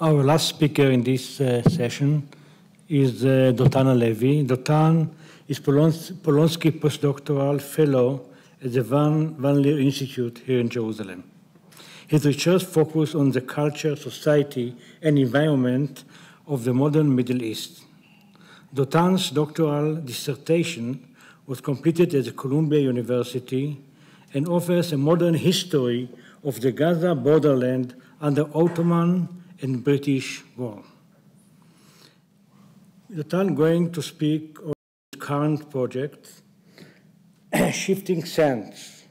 Our last speaker in this session is Dotan Halevy. Dotan is Polonsky postdoctoral fellow at the Van Leer Institute here in Jerusalem. His research focuses on the culture, society, and environment of the modern Middle East. Dotan's doctoral dissertation was completed at the Columbia University and offers a modern history of the Gaza borderland under Ottoman and British rule. Dotan going to speak on his current project, Shifting Sands,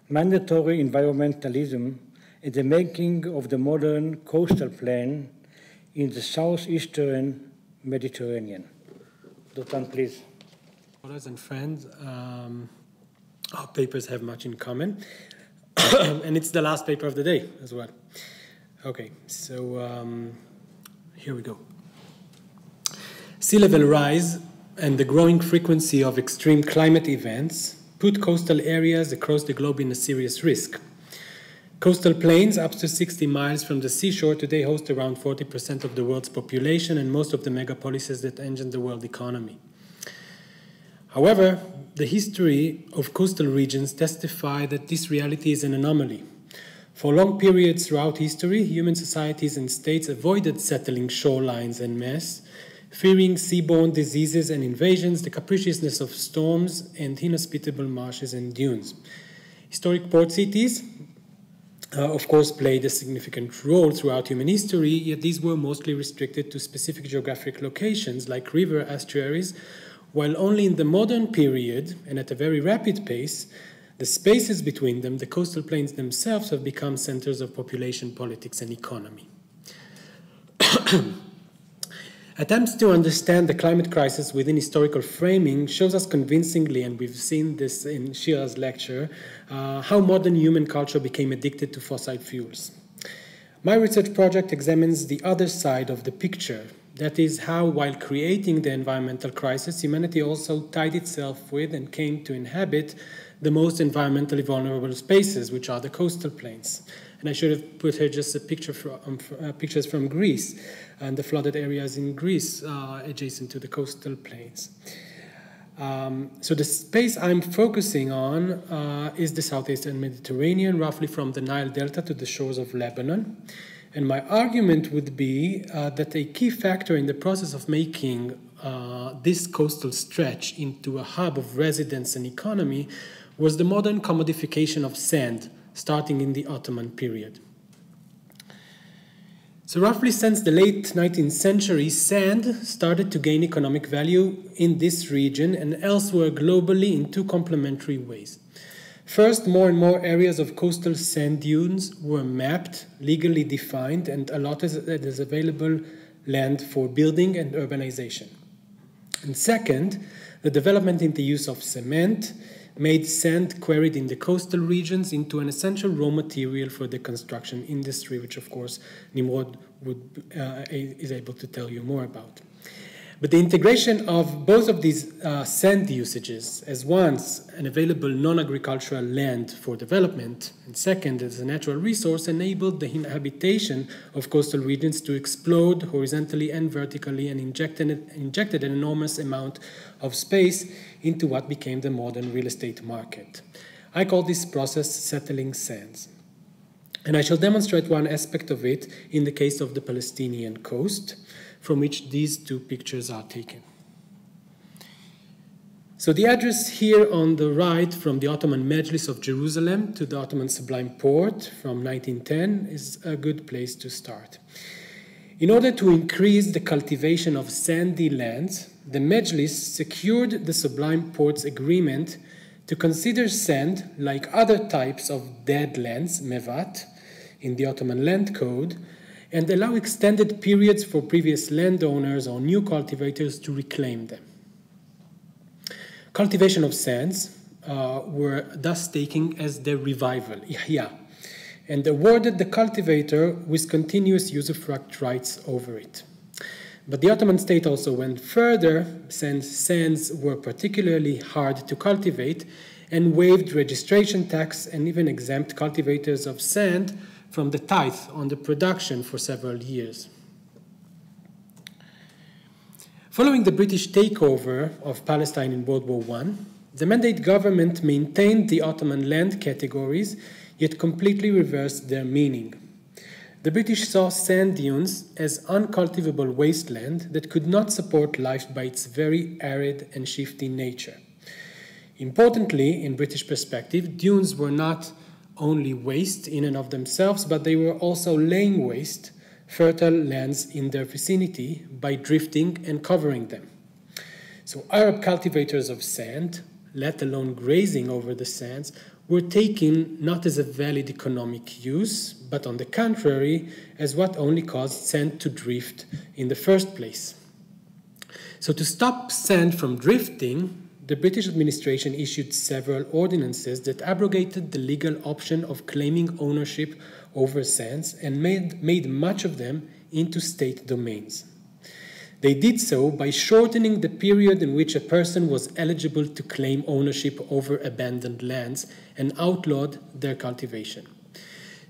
Mandatory Environmentalism and the Making of the Modern Coastal Plain in the Southeastern Mediterranean. Dotan, please. Brothers and friends, our papers have much in common, and it's the last paper of the day as well. Okay, so here we go. Sea level rise and the growing frequency of extreme climate events put coastal areas across the globe in a serious risk. Coastal plains up to 60 miles from the seashore today host around 40% of the world's population and most of the megapolises that engine the world economy. However, the history of coastal regions testify that this reality is an anomaly. For long periods throughout history, human societies and states avoided settling shorelines en masse, fearing seaborne diseases and invasions, the capriciousness of storms, and inhospitable marshes and dunes. Historic port cities, of course, played a significant role throughout human history, yet these were mostly restricted to specific geographic locations like river estuaries, while only in the modern period, and at a very rapid pace, the spaces between them, the coastal plains themselves, have become centers of population, politics, and economy. Attempts to understand the climate crisis within historical framing shows us convincingly, and we've seen this in Shira's lecture, how modern human culture became addicted to fossil fuels. My research project examines the other side of the picture. That is how, while creating the environmental crisis, humanity also tied itself with and came to inhabit the most environmentally vulnerable spaces, which are the coastal plains. And I should have put here just a picture pictures from Greece and the flooded areas in Greece adjacent to the coastal plains. So the space I'm focusing on is the southeastern Mediterranean, roughly from the Nile Delta to the shores of Lebanon. And my argument would be that a key factor in the process of making this coastal stretch into a hub of residence and economy was the modern commodification of sand, starting in the Ottoman period. So roughly since the late 19th century, sand started to gain economic value in this region and elsewhere globally in two complementary ways. First, more and more areas of coastal sand dunes were mapped, legally defined, and allotted as available land for building and urbanization. And second, the development in the use of cement made sand quarried in the coastal regions into an essential raw material for the construction industry, which of course Nimrod is able to tell you more about. But the integration of both of these sand usages as once an available non-agricultural land for development, and second as a natural resource, enabled the inhabitation of coastal regions to explode horizontally and vertically and injected an enormous amount of space into what became the modern real estate market. I call this process settling sands. And I shall demonstrate one aspect of it in the case of the Palestinian coast, from which these two pictures are taken. So the address here on the right from the Ottoman Majlis of Jerusalem to the Ottoman Sublime Porte from 1910 is a good place to start. In order to increase the cultivation of sandy lands, the Majlis secured the Sublime Porte's agreement to consider sand, like other types of dead lands, mevat, in the Ottoman Land Code, and allow extended periods for previous landowners or new cultivators to reclaim them. Cultivation of sands were thus taken as their revival, ihya, and awarded the cultivator with continuous usufruct rights over it. But the Ottoman state also went further, since sands were particularly hard to cultivate, and waived registration tax and even exempt cultivators of sand from the tithe on the production for several years. Following the British takeover of Palestine in World War I, the Mandate government maintained the Ottoman land categories, yet completely reversed their meaning. The British saw sand dunes as uncultivable wasteland that could not support life by its very arid and shifty nature. Importantly, in British perspective, dunes were not only waste in and of themselves, but they were also laying waste fertile lands in their vicinity by drifting and covering them. So Arab cultivators of sand, let alone grazing over the sands, were taken not as a valid economic use, but on the contrary, as what only caused sand to drift in the first place. So to stop sand from drifting, the British administration issued several ordinances that abrogated the legal option of claiming ownership over sands and made much of them into state domains. They did so by shortening the period in which a person was eligible to claim ownership over abandoned lands and outlawed their cultivation.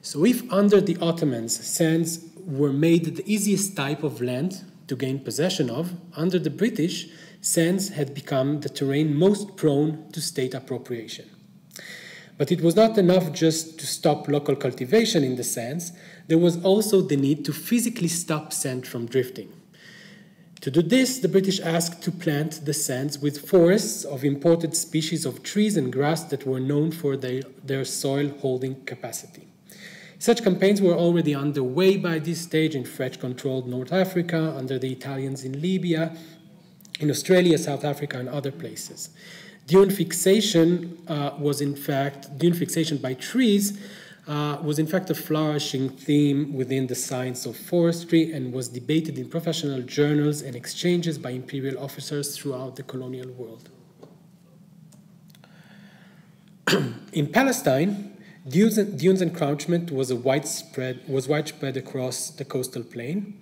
So if under the Ottomans sands were made the easiest type of land to gain possession of, under the British, sands had become the terrain most prone to state appropriation. But it was not enough just to stop local cultivation in the sands, there was also the need to physically stop sand from drifting. To do this, the British asked to plant the sands with forests of imported species of trees and grass that were known for their soil-holding capacity. Such campaigns were already underway by this stage in French-controlled North Africa, under the Italians in Libya, in Australia, South Africa, and other places. Dune fixation by trees was in fact a flourishing theme within the science of forestry and was debated in professional journals and exchanges by imperial officers throughout the colonial world. In Palestine, dunes encroachment was widespread across the coastal plain.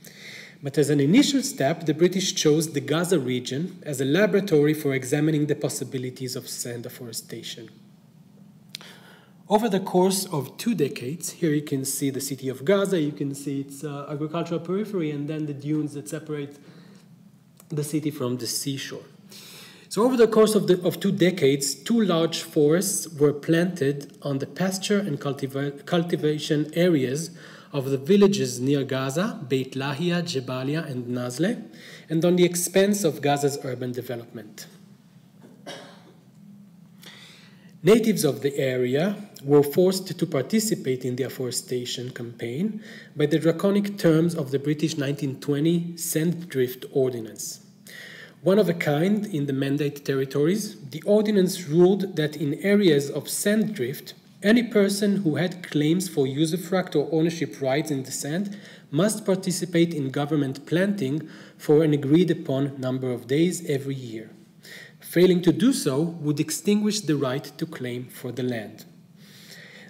But as an initial step, the British chose the Gaza region as a laboratory for examining the possibilities of sand afforestation. Over the course of 2 decades, here you can see the city of Gaza, you can see its agricultural periphery, and then the dunes that separate the city from the seashore. So over the course of 2 decades, 2 large forests were planted on the pasture and cultivation areas of the villages near Gaza, Beit Lahia, Jebalia, and Nazle, and on the expense of Gaza's urban development. Natives of the area were forced to participate in the afforestation campaign by the draconic terms of the British 1920 Sand Drift Ordinance. One of a kind in the Mandate territories, the ordinance ruled that in areas of sand drift, any person who had claims for usufruct or ownership rights in the sand must participate in government planting for an agreed-upon number of days every year. Failing to do so would extinguish the right to claim for the land.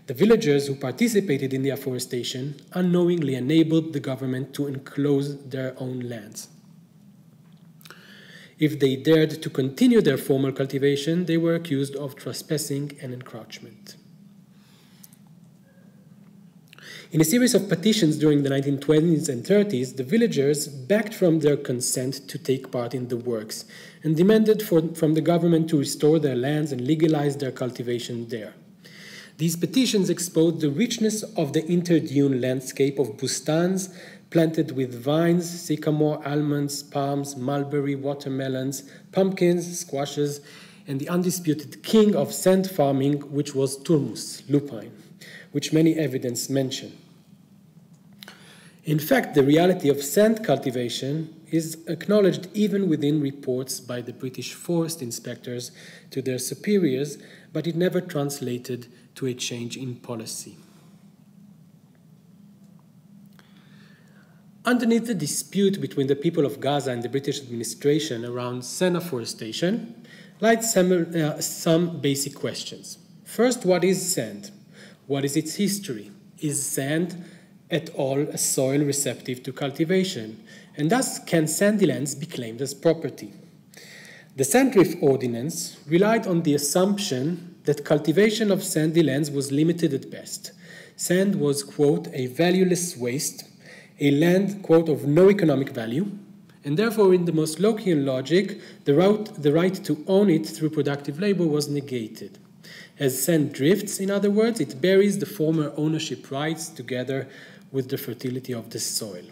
The villagers who participated in the afforestation unknowingly enabled the government to enclose their own lands. If they dared to continue their formal cultivation, they were accused of trespassing and encroachment. In a series of petitions during the 1920s and 30s, the villagers backed from their consent to take part in the works and demanded from the government to restore their lands and legalize their cultivation there. These petitions exposed the richness of the interdune landscape of bustans planted with vines, sycamore, almonds, palms, mulberry, watermelons, pumpkins, squashes, and the undisputed king of sand farming, which was turmus, lupine, which many evidence mention. In fact, the reality of sand cultivation is acknowledged even within reports by the British forest inspectors to their superiors, but it never translated to a change in policy. Underneath the dispute between the people of Gaza and the British administration around sand afforestation lied some basic questions. First, what is sand? What is its history? Is sand at all a soil receptive to cultivation? And thus, can sandy lands be claimed as property? The Sand Drift Ordinance relied on the assumption that cultivation of sandy lands was limited at best. Sand was, quote, a valueless waste, a land, quote, of no economic value, and therefore in the most Lockean logic, the right to own it through productive labor was negated. As sand drifts, in other words, it buries the former ownership rights together with the fertility of the soil.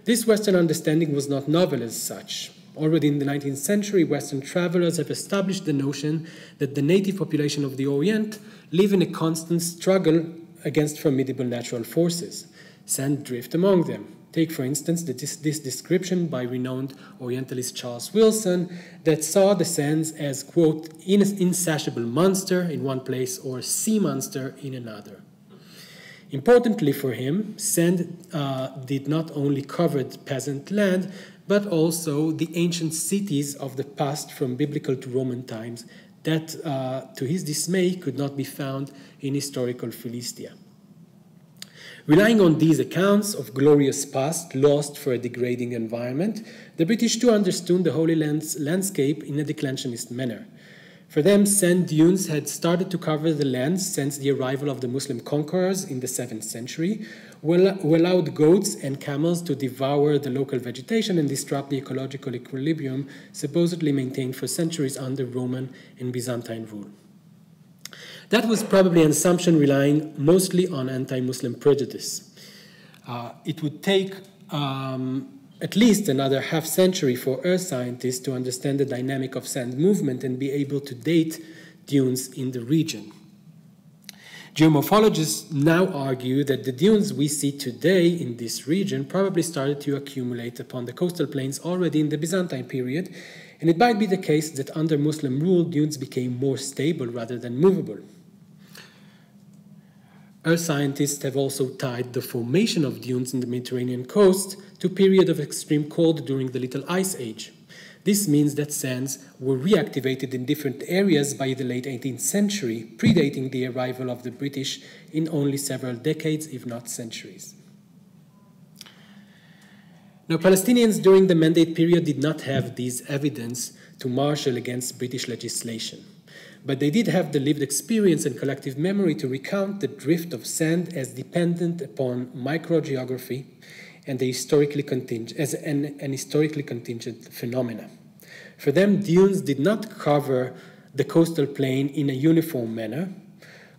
This Western understanding was not novel as such. Already in the 19th century, Western travelers have established the notion that the native population of the Orient live in a constant struggle against formidable natural forces. Sand drift among them. Take, for instance, this description by renowned Orientalist Charles Wilson that saw the sands as, quote, insatiable monster in one place or sea monster in another. Importantly for him, sand did not only cover peasant land, but also the ancient cities of the past from biblical to Roman times that, to his dismay, could not be found in historical Philistia. Relying on these accounts of glorious past lost for a degrading environment, the British too understood the Holy Land's landscape in a declensionist manner. For them, sand dunes had started to cover the land since the arrival of the Muslim conquerors in the 7th century, who allowed goats and camels to devour the local vegetation and disrupt the ecological equilibrium supposedly maintained for centuries under Roman and Byzantine rule. That was probably an assumption relying mostly on anti-Muslim prejudice. It would take at least another half-century for earth scientists to understand the dynamic of sand movement and be able to date dunes in the region. Geomorphologists now argue that the dunes we see today in this region probably started to accumulate upon the coastal plains already in the Byzantine period, and it might be the case that under Muslim rule, dunes became more stable rather than movable. Earth scientists have also tied the formation of dunes in the Mediterranean coast to a period of extreme cold during the Little Ice Age. This means that sands were reactivated in different areas by the late 18th century, predating the arrival of the British in only several decades, if not centuries. Now, Palestinians during the Mandate period did not have this evidence to marshal against British legislation. But they did have the lived experience and collective memory to recount the drift of sand as dependent upon microgeography and historically contingent phenomena. For them, dunes did not cover the coastal plain in a uniform manner.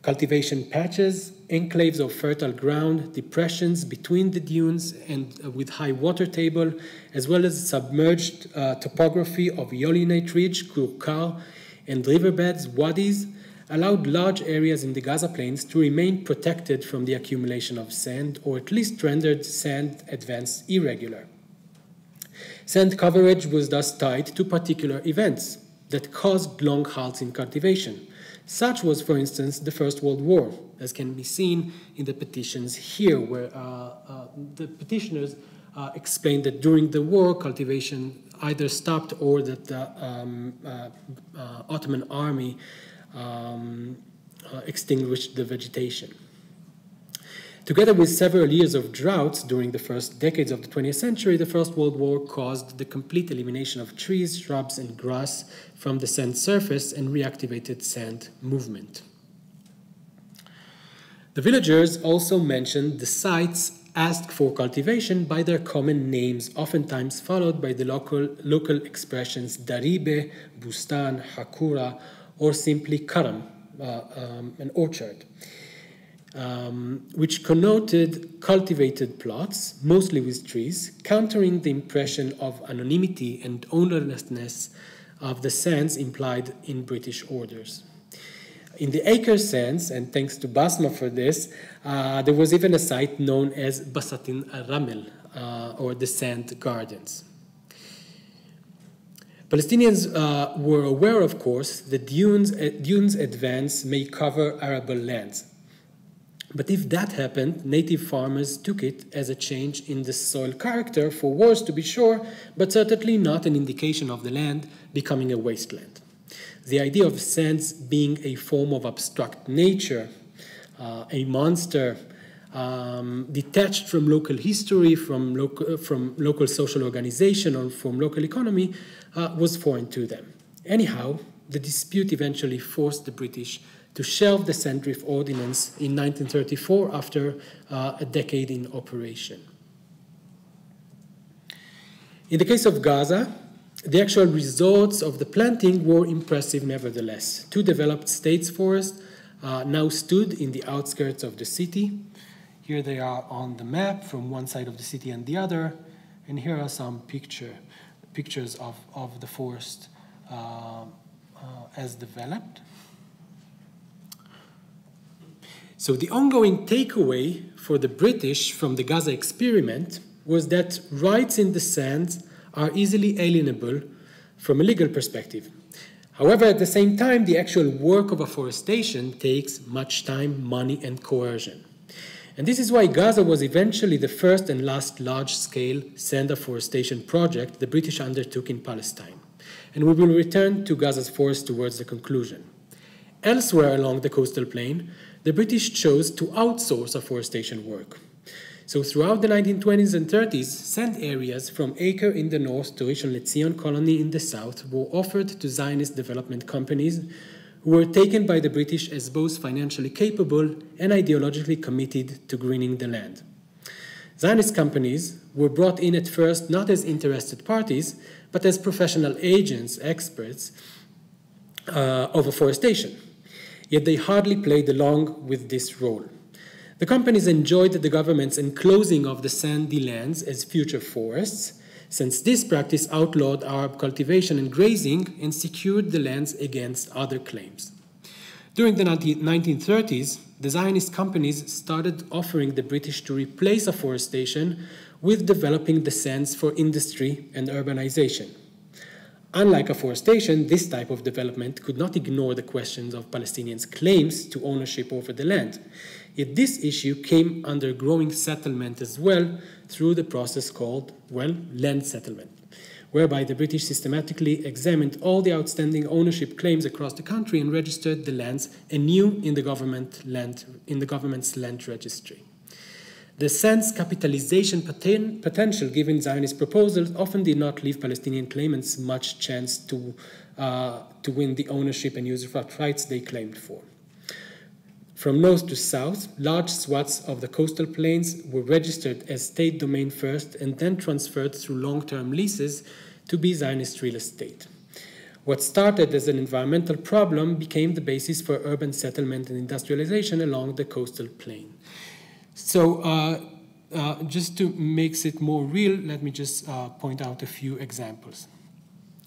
Cultivation patches, enclaves of fertile ground, depressions between the dunes and with high water table, as well as submerged topography of Yolinate Ridge, Kurkar, and riverbeds, wadis, allowed large areas in the Gaza plains to remain protected from the accumulation of sand, or at least rendered sand advance irregular. Sand coverage was thus tied to particular events that caused long halts in cultivation. Such was, for instance, the First World War, as can be seen in the petitions here, where the petitioners explained that during the war, cultivation either stopped or that the Ottoman army extinguished the vegetation. Together with several years of droughts during the first decades of the 20th century, the First World War caused the complete elimination of trees, shrubs, and grass from the sand surface and reactivated sand movement. The villagers also mentioned the sites asked for cultivation by their common names, oftentimes followed by the local expressions Daribe, Bustan, Hakura, or simply Karam, an orchard, which connoted cultivated plots, mostly with trees, countering the impression of anonymity and ownerlessness of the sands implied in British orders. In the acre sands, and thanks to Basma for this, there was even a site known as Basatin Ramel, or the Sand Gardens. Palestinians were aware, of course, that dunes advance may cover arable lands. But if that happened, native farmers took it as a change in the soil character, for worse to be sure, but certainly not an indication of the land becoming a wasteland. The idea of sands being a form of abstract nature, a monster detached from local history, from local social organization, or from local economy, was foreign to them. Anyhow, the dispute eventually forced the British to shelve the Sand Drift Ordinance in 1934 after a decade in operation. In the case of Gaza, the actual results of the planting were impressive nevertheless. 2 developed states forests now stood in the outskirts of the city. Here they are on the map from one side of the city and the other, and here are some pictures of the forest as developed. So the ongoing takeaway for the British from the Gaza experiment was that rights in the sands are easily alienable from a legal perspective. However, at the same time, the actual work of afforestation takes much time, money, and coercion. And this is why Gaza was eventually the first and last large-scale sand afforestation project the British undertook in Palestine. And we will return to Gaza's forest towards the conclusion. Elsewhere along the coastal plain, the British chose to outsource afforestation work. So throughout the 1920s and 30s, sand areas from Acre in the north to Rishon LeZion colony in the south were offered to Zionist development companies who were taken by the British as both financially capable and ideologically committed to greening the land. Zionist companies were brought in at first not as interested parties, but as professional agents, experts of afforestation. Yet they hardly played along with this role. The companies enjoyed the government's enclosing of the sandy lands as future forests, since this practice outlawed Arab cultivation and grazing and secured the lands against other claims. During the 1930s, the Zionist companies started offering the British to replace afforestation with developing the sands for industry and urbanization. Unlike afforestation, this type of development could not ignore the questions of Palestinians' claims to ownership over the land. Yet this issue came under growing settlement as well through the process called, well, land settlement, whereby the British systematically examined all the outstanding ownership claims across the country and registered the lands anew in the government's land registry. The sand's capitalization potential given Zionist proposals often did not leave Palestinian claimants much chance to win the ownership and usufruct rights they claimed for. From north to south, large swaths of the coastal plains were registered as state domain first and then transferred through long-term leases to be Zionist real estate. What started as an environmental problem became the basis for urban settlement and industrialization along the coastal plain. So just to make it more real, let me just point out a few examples.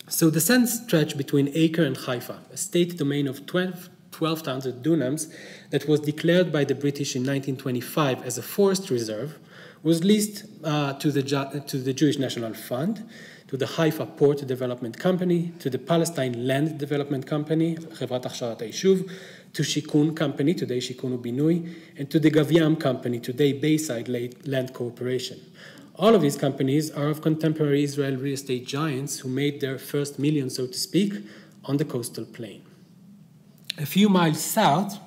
So the sand stretch between Acre and Haifa, a state domain of 12,000 dunams that was declared by the British in 1925 as a forest reserve, was leased to the Jewish National Fund, to the Haifa Port Development Company, to the Palestine Land Development Company, Chevrat Achsharat HaYishuv, to Shikun Company, today Shikun Ubinui, and to the Gaviam Company, today Bayside Land Corporation. All of these companies are of contemporary Israel real estate giants who made their first million, so to speak, on the coastal plain. A few miles south,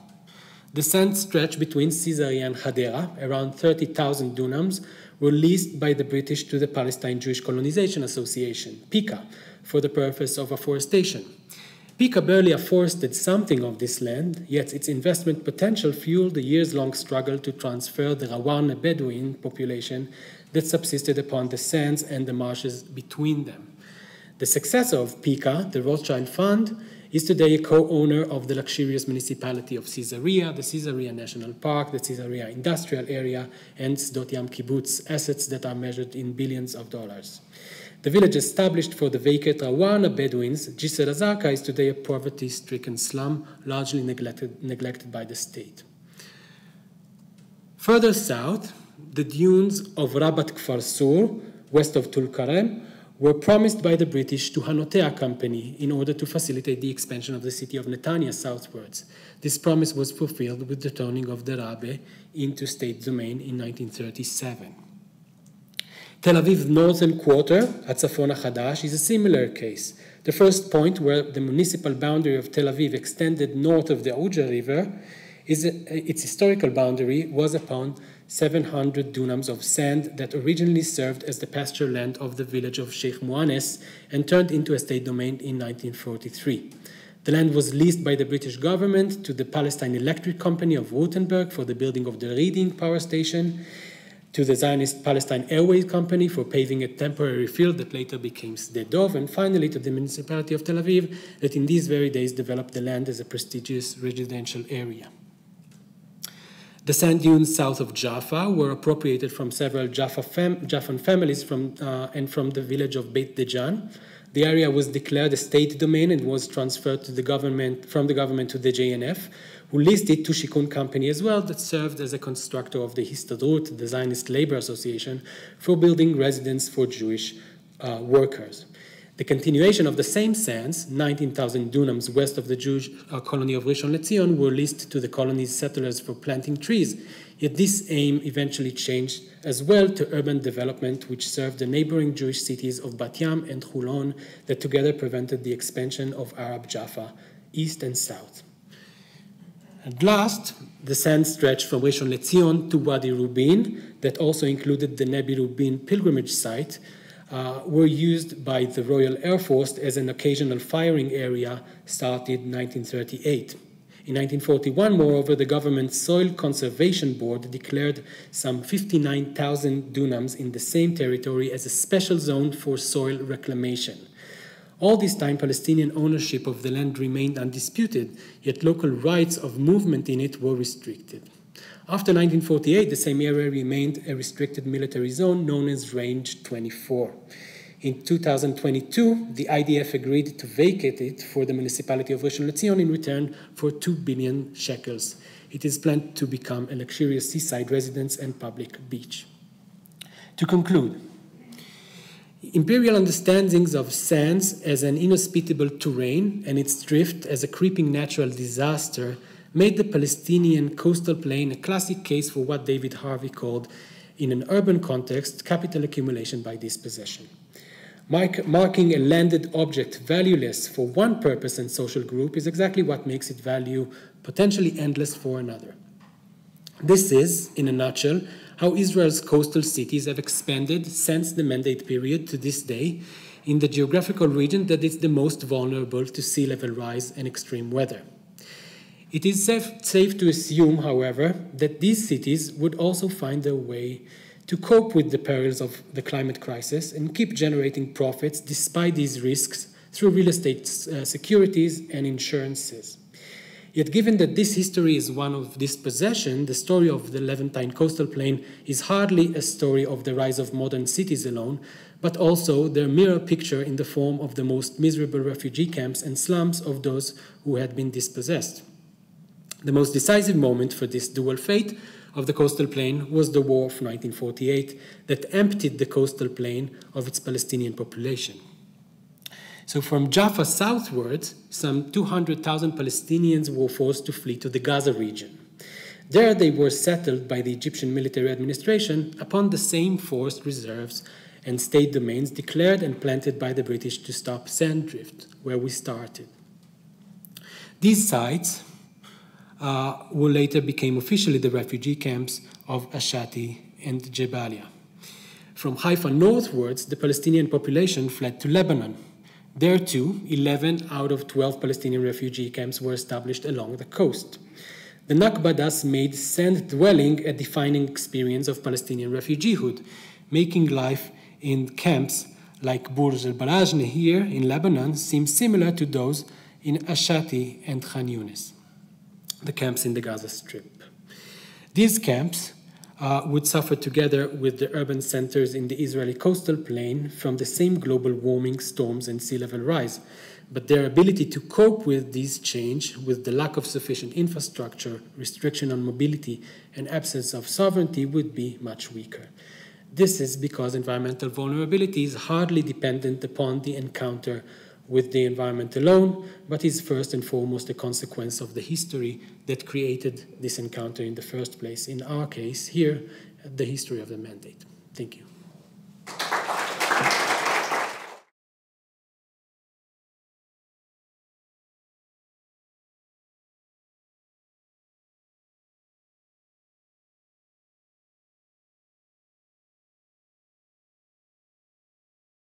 the sand stretch between Caesarea and Hadera, around 30,000 dunams, were leased by the British to the Palestine Jewish Colonization Association, PICA, for the purpose of afforestation. PICA barely afforested something of this land, yet its investment potential fueled the years-long struggle to transfer the Rawarna Bedouin population that subsisted upon the sands and the marshes between them. The successor of PICA, the Rothschild Fund, is today a co-owner of the luxurious municipality of Caesarea, the Caesarea National Park, the Caesarea Industrial Area, and Sdot Yam Kibbutz, assets that are measured in billions of dollars. The village established for the vacant Rawarna Bedouins, Jisr Azarka, is today a poverty-stricken slum, largely neglected by the state. Further south, the dunes of Rabat Kfar Sur, west of Tulkarem, were promised by the British to Hanotea Company in order to facilitate the expansion of the city of Netanya southwards. This promise was fulfilled with the turning of the Rabe into state domain in 1937. Tel Aviv's northern quarter, Hatzafon HaChadash, is a similar case. The first point where the municipal boundary of Tel Aviv extended north of the Uja River, its historical boundary was upon 700 dunams of sand that originally served as the pasture land of the village of Sheikh Muanes and turned into a state domain in 1943. The land was leased by the British government to the Palestine Electric Company of Württemberg for the building of the Reading power station, to the Zionist Palestine Airways Company for paving a temporary field that later became Sde Dov, and finally to the municipality of Tel Aviv that in these very days developed the land as a prestigious residential area. The sand dunes south of Jaffa were appropriated from several Jaffan families and from the village of Beit Dejan. The area was declared a state domain and was transferred to the government, from the government to the JNF, who leased it to Shikun Company as well, that served as a constructor of the Histadrut, the Zionist Labor Association, for building residence for Jewish workers. The continuation of the same sands, 19,000 dunams west of the Jewish colony of Rishon LeZion, were leased to the colony's settlers for planting trees, yet this aim eventually changed as well to urban development, which served the neighboring Jewish cities of Bat Yam and Hulon that together prevented the expansion of Arab Jaffa east and south. At last, the sand stretched from Rishon LeZion to Wadi Rubin, that also included the Nebi Rubin pilgrimage site, were used by the Royal Air Force as an occasional firing area started in 1938. In 1941, moreover, the government's Soil Conservation Board declared some 59,000 dunams in the same territory as a special zone for soil reclamation. All this time, Palestinian ownership of the land remained undisputed, yet local rights of movement in it were restricted. After 1948, the same area remained a restricted military zone known as Range 24. In 2022, the IDF agreed to vacate it for the municipality of Rishon LeZion in return for 2 billion shekels. It is planned to become a luxurious seaside residence and public beach. To conclude, imperial understandings of sands as an inhospitable terrain and its drift as a creeping natural disaster made the Palestinian coastal plain a classic case for what David Harvey called, in an urban context, capital accumulation by dispossession. Marking a landed object valueless for one purpose and social group is exactly what makes it value potentially endless for another. This is, in a nutshell, how Israel's coastal cities have expanded since the Mandate period to this day in the geographical region that is the most vulnerable to sea level rise and extreme weather. It is safe to assume, however, that these cities would also find their way to cope with the perils of the climate crisis and keep generating profits despite these risks through real estate securities and insurances. Yet given that this history is one of dispossession, the story of the Levantine coastal plain is hardly a story of the rise of modern cities alone, but also their mirror picture in the form of the most miserable refugee camps and slums of those who had been dispossessed. The most decisive moment for this dual fate of the coastal plain was the war of 1948 that emptied the coastal plain of its Palestinian population. So from Jaffa southwards, some 200,000 Palestinians were forced to flee to the Gaza region. There they were settled by the Egyptian military administration upon the same forced reserves and state domains declared and planted by the British to stop sand drift, where we started. These sites will later became officially the refugee camps of Ashati and Jabalia. From Haifa northwards, the Palestinian population fled to Lebanon. There too, 11 out of 12 Palestinian refugee camps were established along the coast. The Nakba thus made sand dwelling a defining experience of Palestinian refugeehood, making life in camps like Burj al-Balaj here in Lebanon seem similar to those in Ashati and Khan Yunis, the camps in the Gaza Strip. These camps would suffer together with the urban centers in the Israeli coastal plain from the same global warming, storms, and sea level rise. But their ability to cope with these change, with the lack of sufficient infrastructure, restriction on mobility, and absence of sovereignty would be much weaker. This is because environmental vulnerability is hardly dependent upon the encounter with the environment alone, but is first and foremost a consequence of the history that created this encounter in the first place. In our case, here, the history of the Mandate. Thank you.